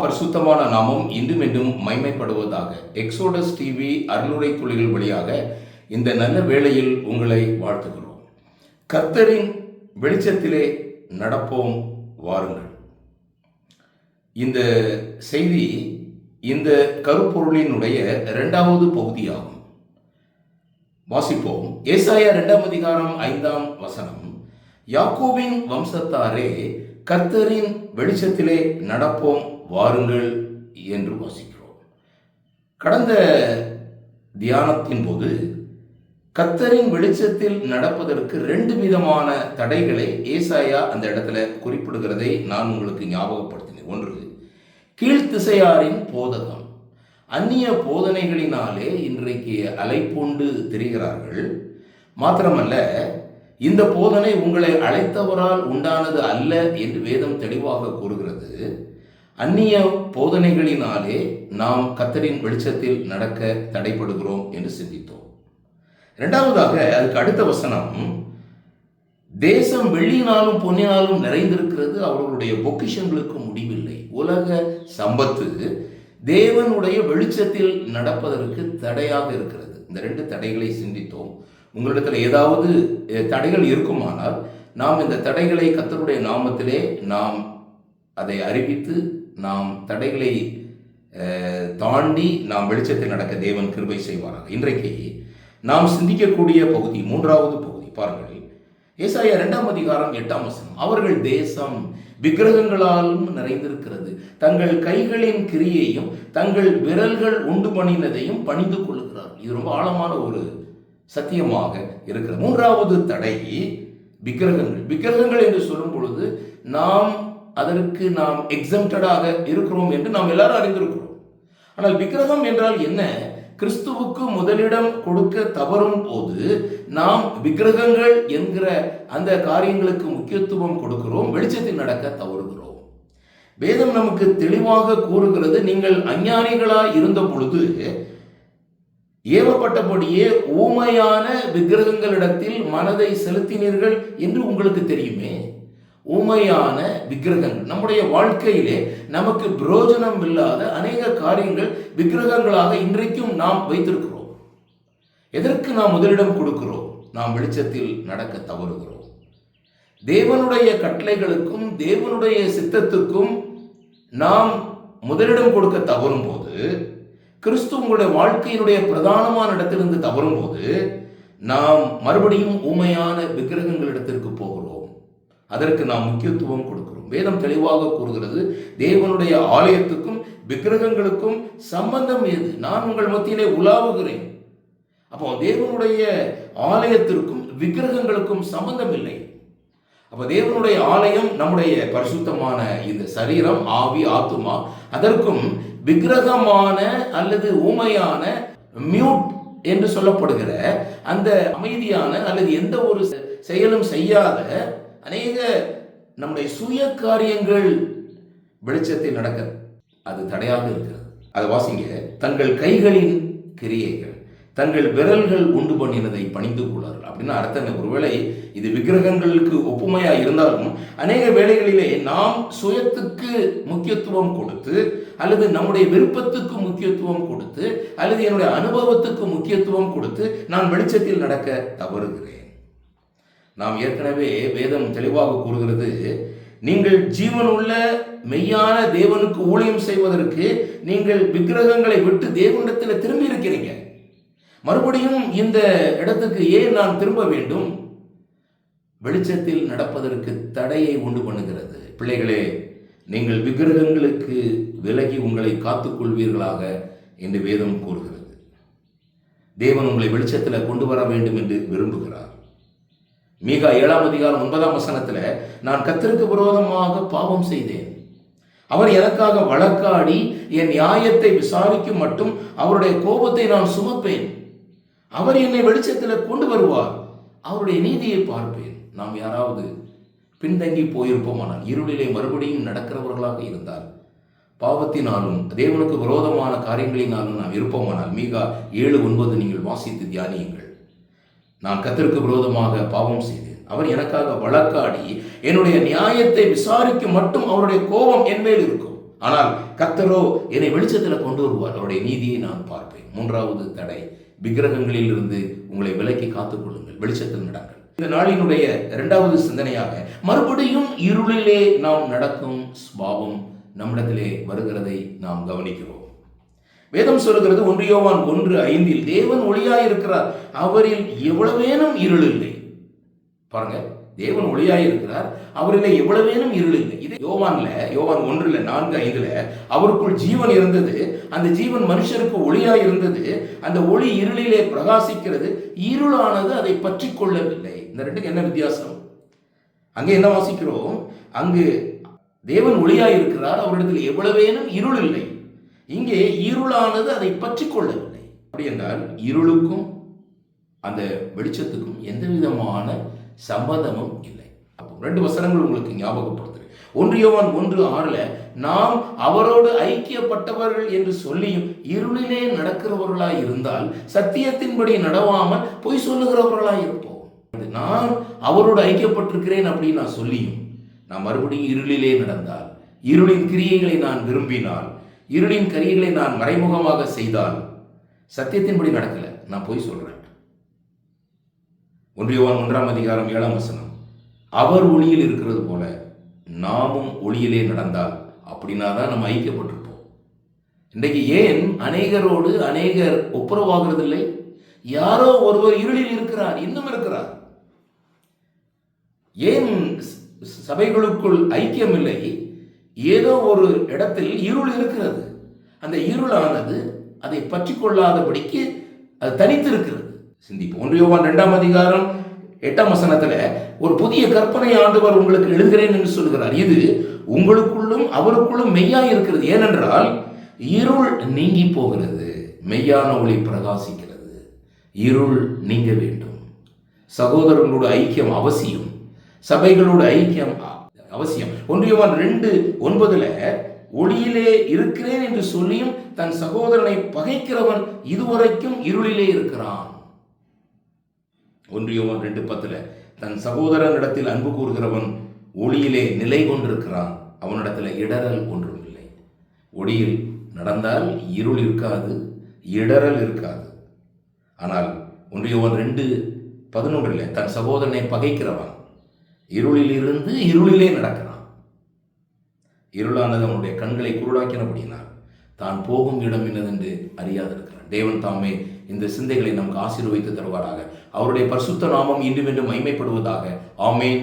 பரிசுத்தமான நாமம் இன்றும் என்றும் மைமைப்படுவதாக. எக்ஸோடஸ் டிவி அருளுரை துளிகள் வழியாக இந்த நல்ல வேளையில் உங்களை வாழ்த்துகிறோம். கர்த்தரின் வெளிச்சத்திலே நடப்போம் வாருங்கள். இந்த செய்தி இந்த கருப்பொருளினுடைய 2வது பகுதியாகும். வாசிப்போம். ஏசாயா 2ஆம் அதிகாரம் 5ஆம் வசனம். யாக்கோபின் வம்சத்தாரே, கர்த்தரின் வெளிச்சத்திலே நடப்போம் வாருங்கள் என்று வாசிக்கிறோம். கடந்த தியானத்தின் போது கர்த்தரின் வெளிச்சத்தில் நடப்பதற்கு 2 விதமான தடைகளை ஏசாயா அந்த இடத்துல குறிப்பிடுகிறதை நான் உங்களுக்கு ஞாபகப்படுத்தினேன். ஒன்று, கீழ்த்திசையாரின் போதகம். அந்நிய போதனைகளினாலே இன்றைக்கு அலைப்புண்டு திரிகிறார்கள். மாத்திரமல்ல, இந்த போதனை உங்களை அழைத்தவரால் உண்டானது அல்ல என்று வேதம் தெளிவாக கூறுகிறது. அந்நிய போதனைகளினாலே நாம் கர்த்தரின் வெளிச்சத்தில் நடக்க தடைப்படுகிறோம் என்று சிந்தித்தோம். 2வதாக அதுக்கு அடுத்த வசனம், தேசம் வெள்ளியினாலும் பொன்னினாலும் நிறைந்திருக்கிறது, அவர்களுடைய பொக்கிஷங்களுக்கு முடிவில்லை. உலக சம்பத்து தேவனுடைய வெளிச்சத்தில் நடப்பதற்கு தடையாக இருக்கிறது. இந்த 2 தடைகளை சிந்தித்தோம். உங்களிடத்தில் ஏதாவது தடைகள் இருக்குமானால் நாம் இந்த தடைகளை கர்த்தருடைய நாமத்திலே நாம் அதை அறிவித்து நாம் தடைகளை தாண்டி நாம் வெளிச்சத்தில் நடக்க தேவன் கிருபை செய்வாராக. இன்றைக்கு நாம் சிந்திக்கக்கூடிய பகுதி 3வது பகுதி. பாருங்கள், ஏசாயா 2ஆம் அதிகாரம் 8ஆம் வசனம். அவர்கள் தேசம் விக்கிரகங்களாலும் நிறைந்திருக்கிறது, தங்கள் கைகளின் கிரியையும் தங்கள் விரல்கள் உண்டு பண்ணினதையும் பணிந்து கொள்ளுகிறார்கள். இது ரொம்ப ஆழமான ஒரு சத்தியமாக இருக்கிறது. 3வது தடை விக்கிரகங்கள். விக்கிரகங்கள் என்று சொல்லும் பொழுது அதற்கு நாம் எக்ஸம்டடாக இருக்கிறோம் என்று நாம் எல்லாரும் அறிந்திருக்கிறோம். ஆனால் விக்கிரகம் என்றால் என்ன? கிறிஸ்துவுக்கு முதலிடம் கொடுக்க தவறும் போது நாம் விக்கிரகங்கள் என்கிற அந்த காரியங்களுக்கு முக்கியத்துவம் கொடுக்கிறோம், வெளிச்சத்தில் நடக்க தவறுகிறோம். வேதம் நமக்கு தெளிவாக கூறுகிறது, நீங்கள் அஞ்ஞானிகளாய் இருந்த பொழுது ஏவப்பட்டபடியே ஊமையான விக்கிரகங்களிடத்தில் மனதை செலுத்தினீர்கள் என்று உங்களுக்கு தெரியுமே. ஊமையான விக்கிரகங்கள் நம்முடைய வாழ்க்கையிலே நமக்கு பிரயோஜனம் இல்லாத அநேக காரியங்கள் விக்கிரகங்களாக இன்றைக்கும் நாம் வைத்திருக்கிறோம். எதற்கு நாம் முதலிடம் கொடுக்கிறோம்? நாம் வெளிச்சத்தில் நடக்க தவறுகிறோம். தேவனுடைய கட்டளைகளுக்கும் தேவனுடைய சித்தத்துக்கும் நாம் முதலிடம் கொடுக்க தவறும் போது, கிறிஸ்து உங்களுடைய வாழ்க்கையினுடைய பிரதானமான இடத்திலிருந்து தவறும் போது நாம் மறுபடியும் ஊமையான விக்கிரகங்களிடத்திற்கு போகிறோம். அதற்கு நாம் முக்கியத்துவம் கொடுக்கிறோம். வேதம் தெளிவாக கூறுகிறது, தேவனுடைய ஆலயத்துக்கும் விக்கிரகங்களுக்கும் சம்பந்தம் ஏது? நான் உங்கள் மத்தியிலே உலாவுகிறேன். அப்போ தேவனுடைய ஆலயத்திற்கும் விக்கிரகங்களுக்கும் சம்பந்தம் இல்லை. அப்போ தேவனுடைய ஆலயம் நம்முடைய பரிசுத்தமான இந்த சரீரம், ஆவி, ஆத்துமா, அதற்கும் விக்கிரகமான அல்லது ஊமையான மியூட் என்று சொல்லப்படுகிற அந்த அமைதியான அல்லது எந்த ஒரு செயலும் செய்யாத அநேக நம்முடைய சுய காரியங்கள் வெளிச்சத்தில் நடக்க அது தடையாக இருக்கிறது. அதை வாசிங்க. தங்கள் கைகளின் கிரியைகள் தங்கள் விரல்கள் உண்டு பண்ணினதை பணிந்து கொள்ளார்கள். அப்படின்னு அர்த்தம். ஒருவேளை இது விக்கிரகங்களுக்கு ஒப்புமையா இருந்தாலும் அநேக வேளைகளிலே நாம் சுயத்துக்கு முக்கியத்துவம் கொடுத்து அல்லது நம்முடைய விருப்பத்துக்கு முக்கியத்துவம் கொடுத்து அல்லது என்னுடைய அனுபவத்துக்கு முக்கியத்துவம் கொடுத்து நான் வெளிச்சத்தில் நடக்க தவறுகிறேன். நாம் ஏற்கனவே வேதம் தெளிவாக கூறுகிறது, நீங்கள் ஜீவனுள்ள மெய்யான தேவனுக்கு ஊழியம் செய்வதற்கு நீங்கள் விக்கிரகங்களை விட்டு தேவனிடத்தில் திரும்பி இருக்கிறீங்க. மறுபடியும் இந்த இடத்துக்கு ஏன் நான் திரும்ப வேண்டும்? வெளிச்சத்தில் நடப்பதற்கு தடையை உண்டு பண்ணுகிறது. பிள்ளைகளே, நீங்கள் விக்கிரகங்களுக்கு விலகி உங்களை காத்துக்கொள்வீர்களாக என்று வேதம் கூறுகிறது. தேவன் உங்களை வெளிச்சத்தில் கொண்டு வர வேண்டும் என்று விரும்புகிறார். மீகா 7ஆம் அதிகாரம் 9ஆம் வசனத்துல, நான் கர்த்தருக்கு விரோதமாக பாவம் செய்தேன், அவர் எனக்காக வழக்காடி என் நியாயத்தை விசாரிக்கும் மட்டும் அவருடைய கோபத்தை நான் சுமப்பேன், அவர் என்னை வெளிச்சத்தில் கொண்டு வருவார், அவருடைய நீதியை பார்ப்பேன். நாம் யாராவது பின்தங்கி போயிருப்போமானால், இருளிலே மறுபடியும் நடக்கிறவர்களாக இருந்தால், பாவத்தினாலும் தேவனுக்கு விரோதமான காரியங்களினாலும் நாம் இருப்போமானால், மீகா 7:9 நீங்கள் வாசித்து தியானியுங்கள். நான் கர்த்தருக்கு விரோதமாக பாவம் செய்தேன், அவர் எனக்காக வழக்காடி என்னுடைய நியாயத்தை விசாரிக்கும் மட்டும் அவருடைய கோபம் என் மேல் இருக்கும். ஆனால் கர்த்தரோ என்னை வெளிச்சத்தில் கொண்டு வருவார், அவருடைய நீதியை நான் பார்ப்பேன். மூன்றாவது தடை, விக்கிரகங்களில் இருந்து உங்களை விலக்கி காத்துக்கொள்ளுங்கள், வெளிச்சத்தில் நடங்கள். இந்த நாளினுடைய இரண்டாவது சிந்தனையாக, மறுபடியும் இருளிலே நாம் நடக்கும் சுபாவம் நம்மிடத்திலே வருகிறதை நாம் கவனிக்கிறோம். வேதம் சொல்லுகிறது 1 யோவான் 1:5, தேவன் ஒளியாயிருக்கிறார், அவரில் எவ்வளவேனும் இருள் இல்லை. பாருங்க, தேவன் ஒளியாயிருக்கிறார், அவரில் எவ்வளவேனும் இருள் இல்லை. இது யோவான் 1:4-5 அவருக்குள் ஜீவன் இருந்தது, அந்த ஜீவன் மனுஷருக்கு ஒளியாயிருந்தது, அந்த ஒளி இருளிலே பிரகாசிக்கிறது, இருளானது அதை பற்றி கொள்ளவில்லை. இந்த ரெண்டுக்கு என்ன வித்தியாசம்? அங்கே என்ன வாசிக்கிறோம்? அங்கு தேவன் ஒளியாயிருக்கிறார், அவரிடத்தில் எவ்வளவேனும் இருள் இல்லை. இங்கே இருளானது அதை பற்றி கொள்ளவில்லை. அப்படி என்றால் இருளுக்கும் அந்த வெளிச்சத்துக்கும் எந்த விதமான சம்பந்தமும் இல்லை. அப்போ 2 வசனங்கள் உங்களுக்கு ஞாபகப்படுத்துகிறேன். 1 யோவான் 1:6 நாம் அவரோடு ஐக்கியப்பட்டவர்கள் என்று சொல்லியும் இருளிலே நடக்கிறவர்களாய் இருந்தால் சத்தியத்தின்படி நடவாமல் பொய் சொல்லுகிறவர்களாய் இருப்போம். நான் அவரோடு ஐக்கியப்பட்டிருக்கிறேன் அப்படின்னு நான் சொல்லியும் நான் மறுபடியும் இருளிலே நடந்தால், இருளின் கிரியைகளை நான் விரும்பினால், இருளின் கிரியைகளை நான் மறைமுகமாக செய்தால், சத்தியத்தின்படி நடக்கல, நான் பொய் சொல்றேன். 1 யோவான் 1:7 அவர் ஒளியில் இருக்கிறது போல நாமும் ஒளியிலே நடந்தால், அப்படின்னா தான் நம்ம ஐக்கியப்பட்டிருப்போம். இன்றைக்கு ஏன் அநேகரோடு அநேகர் ஒப்புரவாகிறதில்லை? யாரோ ஒருவர் இருளில் இருக்கிறார், இன்னும் இருக்கிறார். ஏன் சபைகளுக்குள் ஐக்கியம் இல்லை? ஏதோ ஒரு இடத்தில் இருள் இருக்கிறது, அந்த இருளானது அதை பற்றி கொள்ளாதபடிக்கு அது தனித்து இருக்கிறது. சிந்திப்போம். 1 யோவான் 2:8 ஒரு புதிய கற்பனை ஆண்டவர் உங்களுக்கு எழுதுகிறேன் என்று சொல்கிறார். இது உங்களுக்குள்ளும் அவருக்குள்ளும் மெய்யாய் இருக்கிறது. ஏனென்றால் இருள் நீங்கி போகிறது, மெய்யான ஒளி பிரகாசிக்கிறது. இருள் நீங்க வேண்டும். சகோதரர்களோட ஐக்கியம் அவசியம், சபைகளோட ஐக்கியம் அவசியம். 1 யோவான் 2:9 ஒளியிலே இருக்கிறேன் என்று சொல்லியும் தன் சகோதரனை பகைக்கிறவன் இதுவரைக்கும் இருளிலே இருக்கிறான். 1 யோவான் 2:10 தன் சகோதரனிடத்தில் அன்பு கூறுகிறவன் ஒளியிலே நிலை கொண்டிருக்கிறான், அவனிடத்தில் இடரல் ஒன்றும் இல்லை. ஒளியில் நடந்தால் இருள் இருக்காது, இடரல் இருக்காது. ஆனால் 1 யோவான் 2:11 தன் சகோதரனை பகைக்கிறவன் இருளில் இருந்து இருளிலே நடக்கிறான். இருளானது அவனுடைய கண்களை குருடாக்கினபடியினால் தான் போகும் இடம் என்னதென்று அறியாதிருக்கிறான். தேவன் தாமே இந்த சிந்தைகளை நமக்கு ஆசீர்வதித்து தருவாராக. அவருடைய பரிசுத்த நாமம் இன்றும் என்றும் மகிமைப்படுவதாக. ஆமேன்.